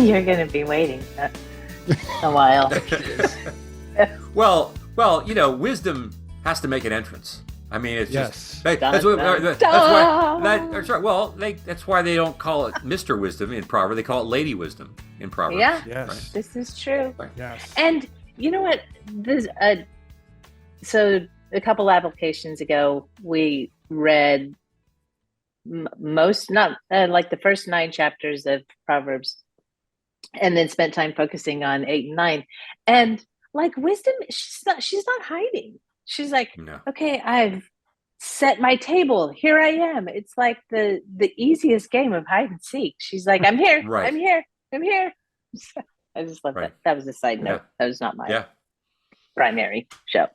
You're going to be waiting a while. Well, wisdom has to make an entrance. I mean, it's Yes. just Dun, that's what dun, that's dun. why that's right. Well, that's why they don't call it Mr. Wisdom in Proverbs. They call it Lady Wisdom in Proverbs. Yeah, Yes. Right? this is true. Right. Yes. And you know what? This so a couple applications ago, we read most, not like the first 9 chapters of Proverbs, and then spent time focusing on 8 and 9. And like wisdom, she's not hiding. She's like, No. okay, I've set my table. Here I am. It's like the easiest game of hide and seek. She's like, I'm here. Right. I'm here. I'm here. I just love Right. that. That was a side note. Yeah. That was not my Yeah. primary show.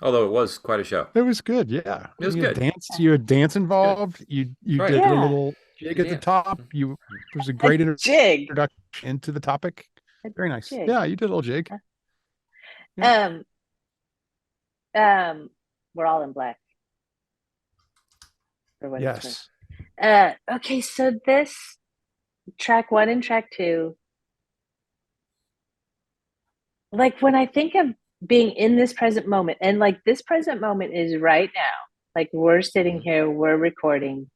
Although it was quite a show. It was good. Yeah. It was you good. You had dance involved. You Right. did Yeah. a little jig at the Yeah. top. It was a great Jig. introduction into the topic. Very nice. jig. Yeah, you did a little jig. We're all in black. For what it's Yes. worth. Okay, so this track 1 and track 2, like when I think of being in this present moment, and like this present moment is right now, like we're sitting here, we're recording.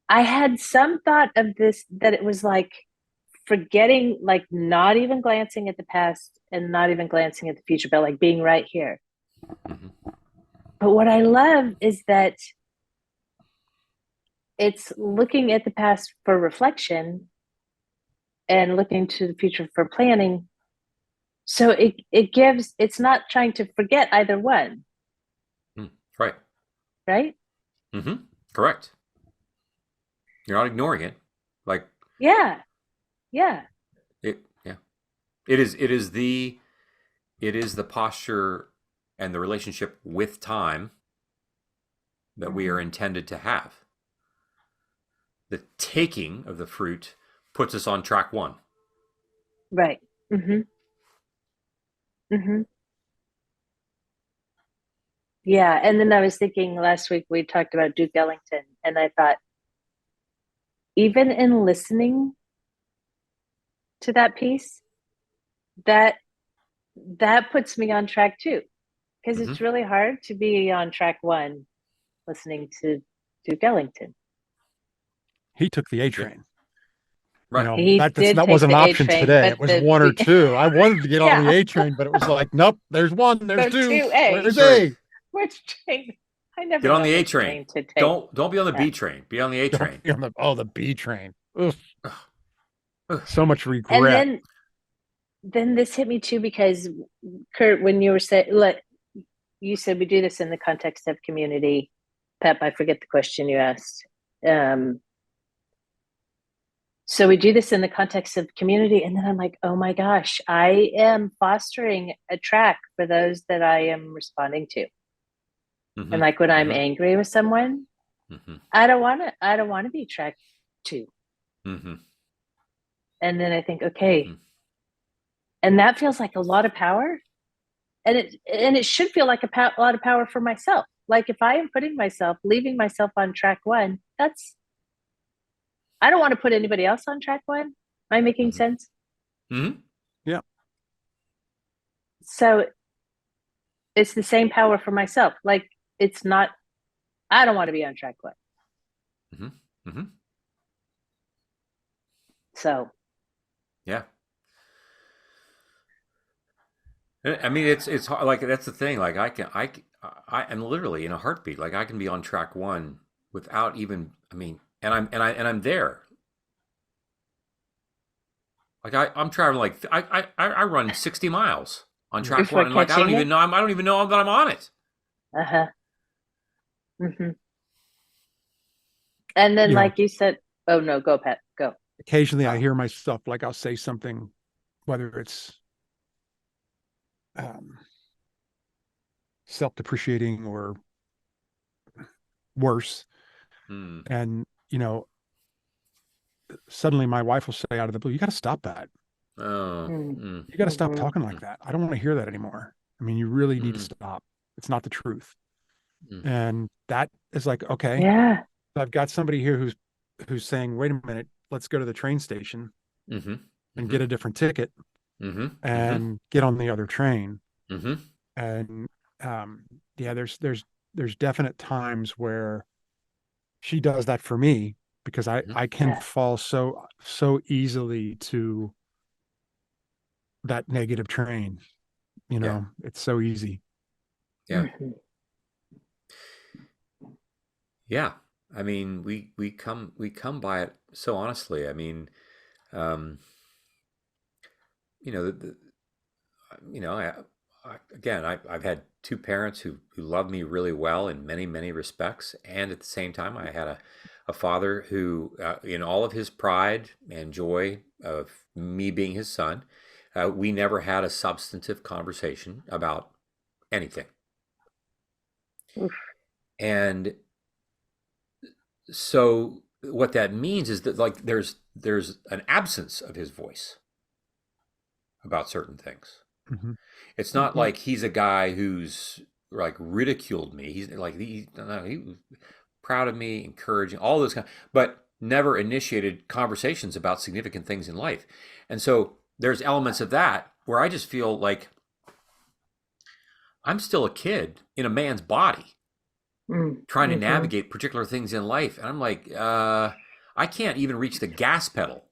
I had some thought of this, that it was like forgetting, like not even glancing at the past and not even glancing at the future, but like being right here. Mhm. But what I love is that it's looking at the past for reflection and looking to the future for planning. So it's not trying to forget either one. Right. Right? Mm-hmm. Correct. You're not ignoring it. Like Yeah. it. Yeah. It is the posture and the relationship with time that we are intended to have. The taking of the fruit puts us on track 1. Right. Yeah. And then I was thinking last week we talked about Duke Ellington, and I thought, even in listening to that piece, that puts me on track 2, because it's really hard to be on track 1 listening to Duke Ellington. He took the A train. Right. That wasn't an option today. It was 1 or 2. I wanted to get on the A train, but it was like, nope, there's 1, there's 2. Where's A? Which train? I never get on the know A which train. to take. Don't be on the B train. Be on the A train. Be on the B train. Ugh. So much regret. And then this hit me too, because Kurt, when you were saying, you said we do this in the context of community. Pep, I forget the question you asked. So we do this in the context of community, and then I'm like, oh my gosh, I am fostering a track for those that I am responding to. Mm-hmm. And like when I'm angry with someone, I don't want to be track 2. Mm-hmm. And then I think, okay, and that feels like a lot of power, and it should feel like a lot of power for myself. Like if I am leaving myself on track 1, I don't want to put anybody else on track 1. Am I making sense? Mm-hmm. Yeah. So it's the same power for myself. Like it's not, I don't want to be on track 1. So. Yeah. I mean, it's hard. Like that's the thing. Like I am literally in a heartbeat. Like I can be on track 1 without even. I mean, and I'm there. Like I'm traveling. Like I run 60 miles on track Before 1. And like I don't even know that I'm on it. And then, like you said, oh no, go Pat, go. Occasionally, I hear myself, like I'll say something, whether it's self-depreciating or worse, and suddenly my wife will say out of the blue, "You got to stop that. You got to stop talking like that. I don't want to hear that anymore. I mean, you really need to stop. It's not the truth." And that is like, okay, yeah, I've got somebody here who's who's saying, wait a minute, let's go to the train station Mm-hmm. and Mm-hmm. get a different ticket Mm-hmm. and get on the other train. Mm-hmm. And yeah, there's definite times where she does that for me because Mm-hmm. I can Yeah. fall so easily to that negative train. You Yeah. know, it's so easy. Yeah. Mhm. Yeah. I mean, we come by it so honestly. I mean, um, you know, you know, again, I've had two parents who loved me really well in many, many respects. And at the same time, I had a father who, in all of his pride and joy of me being his son, we never had a substantive conversation about anything. Oof. And so what that means is that like there's an absence of his voice about certain things. Mm-hmm. It's not Mhm. like he's a guy who's like ridiculed me. He's like no, he was proud of me, encouraging, all those kind, but never initiated conversations about significant things in life. And so there's elements of that where I just feel like I'm still a kid in a man's body trying to Mhm. navigate particular things in life. And I'm like, I can't even reach the gas pedal.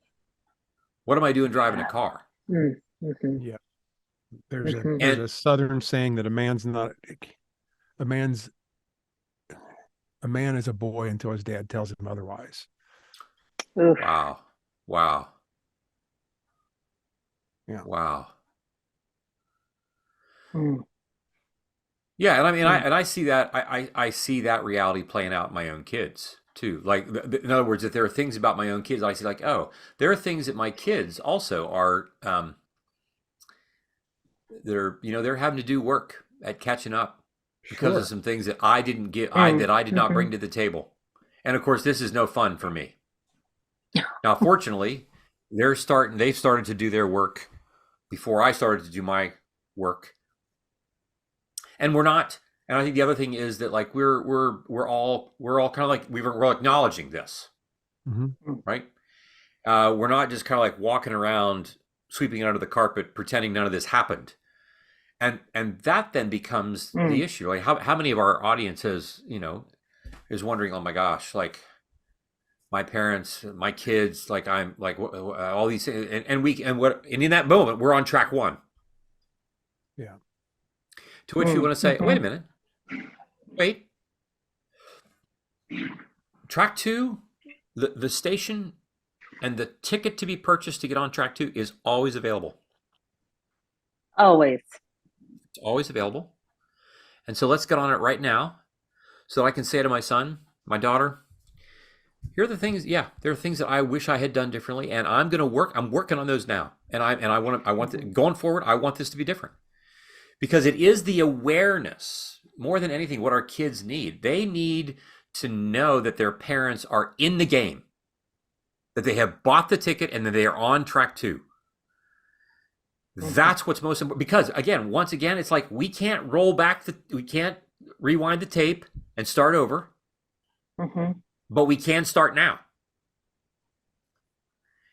What am I doing driving a car? Mhm. Yeah. There's Mhm. And a Southern saying that a man's a man is a boy until his dad tells him otherwise. Oof. wow, wow, Yeah. wow. Mm. Yeah, and I mean, Mm. I see that I see that reality playing out in my own kids too. Like, in other words, if there are things about my own kids, I see like, oh, there are things that my kids also are that are they're having to do work at catching up because of Sure. some things that I didn't get, that Mm. I did not bring Mhm. to the table. And of course, this is no fun for me. Now, fortunately, they've started to do their work before I started to do my work, and we're not. And I think the other thing is that like we're all kind of like we're acknowledging this, Mm-hmm. Mm. right? We're not just kind of like walking around sweeping it under the carpet, pretending none of this happened. And that then becomes the Mm. issue. Like how many of our audience is wondering, oh my gosh, like my parents, my kids, like I'm like all these things, and in that moment we're on track one. Yeah. To which we Mm. want to say, wait a Mhm. minute, wait, track two, the station and the ticket to be purchased to get on track two is always available. Always. It's always available. And so let's get on it right now so I can say to my son, my daughter, here are the things, yeah, there are things that I wish I had done differently, and I'm working on those now. And I want Mhm. going forward, I want this to be different. Because it is the awareness more than anything what our kids need. They need to know that their parents are in the game, that they have bought the ticket and that they are on track two. Mhm. That's what's most important. Because again, once again, it's like we can't we can't rewind the tape and start over, Mhm. but we can start now.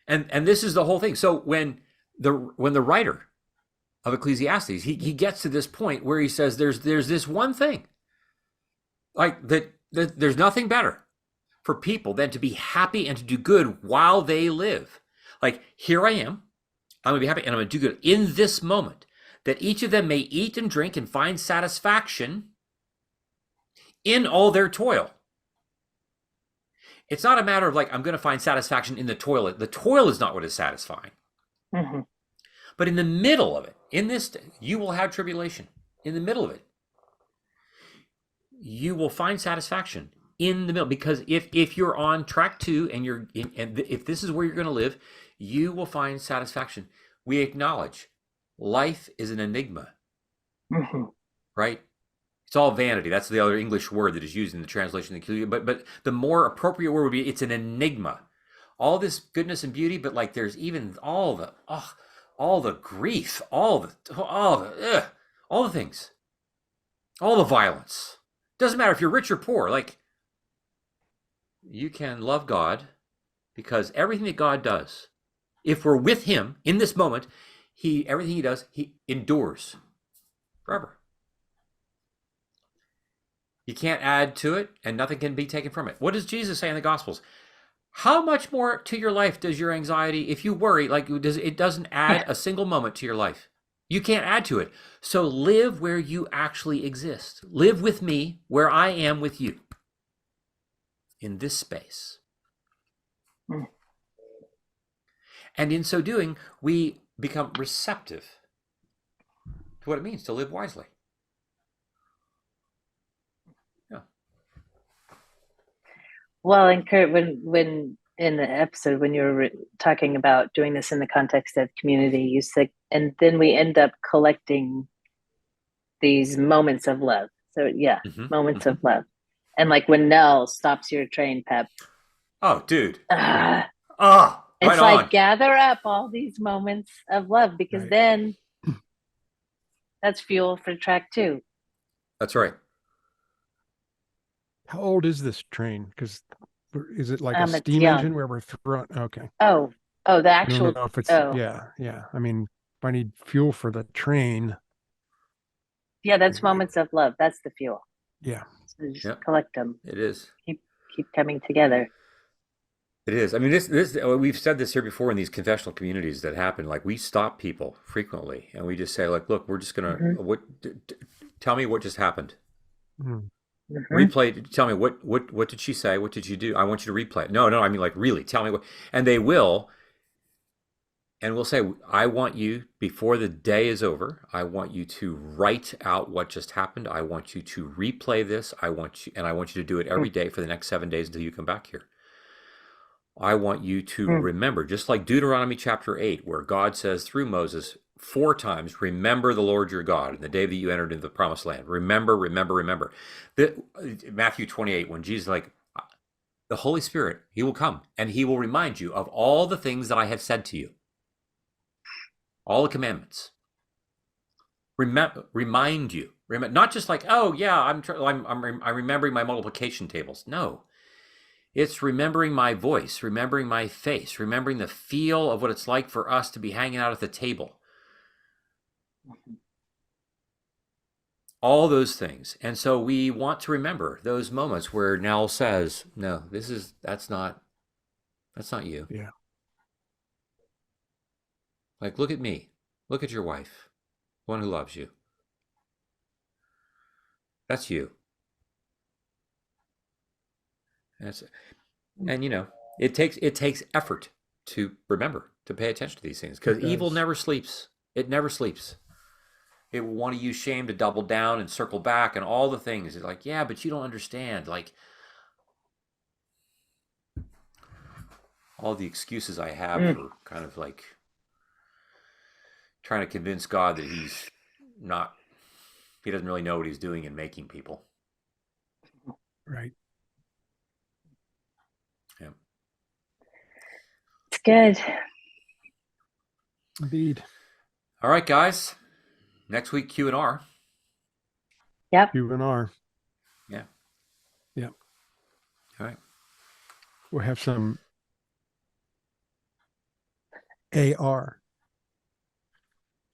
And this is the whole thing. So when the writer of Ecclesiastes, he gets to this point where he says there's this one thing like that there's nothing better for people than to be happy and to do good while they live. Like, here I am, I'm gonna be happy and I'm gonna do good in this moment, that each of them may eat and drink and find satisfaction in all their toil. It's not a matter of like I'm gonna find satisfaction in the toilet. The toil is not what is satisfying. Mhm. But in the middle of it, in this, you will have tribulation. In the middle of it, you will find satisfaction in the middle, because if you're on track two and and if this is where you're going to live, you will find satisfaction. We acknowledge life is an enigma, Mhm. right? It's all vanity. That's the other English word that is used in the translation. But the more appropriate word would be it's an enigma. All this goodness and beauty, but like there's even all the grief, all the things, all the violence. Doesn't matter if you're rich or poor. Like, you can love God because everything that God does, if we're with him in this moment, everything he does, he endures forever. You can't add to it, and nothing can be taken from it. What does Jesus say in the Gospels? How much more to your life does your anxiety, if you worry, like it doesn't add a single moment to your life. You can't add to it. So live where you actually exist. Live with me where I am with you in this space. And in so doing, we become receptive to what it means to live wisely. Yeah. Well, and Kurt, when in the episode, when you were talking about doing this in the context of community, you said, and then we end up collecting these moments of love. So yeah, moments of love. And like when Nell stops your train, Pep. Oh, dude. Right it's like on. Gather up all these moments of love, because then that's fuel for track 2. That's right. How old is this train? Because is it like a steam engine where we're throwing? Okay. Oh, the actual. I don't know if it's yeah. I mean, if I need fuel for the train. Yeah, that's moments of love. That's the fuel. Yeah. So just collect them. It is. Keep coming together. It is. I mean, this we've said this here before in these confessional communities that happen. Like, we stop people frequently, and we just say, like, look, we're just gonna tell me what just happened. Replay. Tell me what did she say? What did you do? I want you to replay it. No, I mean, like, really, tell me what. And they will. And we'll say, I want you, before the day is over, I want you to write out what just happened. I want you to replay this. I want you to do it every day for the next 7 days until you come back here. I want you to remember, just like Deuteronomy chapter 8, where God says through Moses 4 times, remember the Lord your God in the day that you entered into the promised land. Remember, remember, remember. Matthew 28, when Jesus is like, the Holy Spirit, he will come and he will remind you of all the things that I have said to you. All the commandments. Remind you. Not just like, oh yeah, I'm remembering my multiplication tables. No. It's remembering my voice, remembering my face, remembering the feel of what it's like for us to be hanging out at the table. All those things. And so we want to remember those moments where Nell says, no, that's not you. Yeah. Like, look at me. Look at your wife, one who loves you. That's you. And you know, it takes effort to remember, to pay attention to these things, because evil never sleeps. It never sleeps. It will want to use shame to double down and circle back and all the things. It's like, yeah, but you don't understand. Like, all the excuses I have for kind of like trying to convince God that he doesn't really know what he's doing in making people. Right. Yeah. It's good. Indeed. All right, guys. Next week, Q&R. Yep. Q&R. Yeah. Yep. All right. We'll have some AR.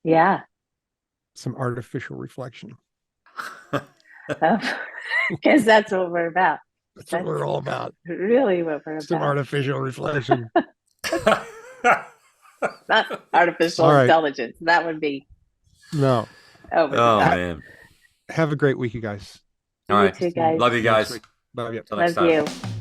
Yeah. Some artificial reflection. Because that's what we're about. That's what we're all about. Really what we're about. Some artificial reflection. Not artificial intelligence. That would be. No. Oh man. Have a great week, you guys. All right. You too, guys. Love you guys. Love you. Till next Love time. you.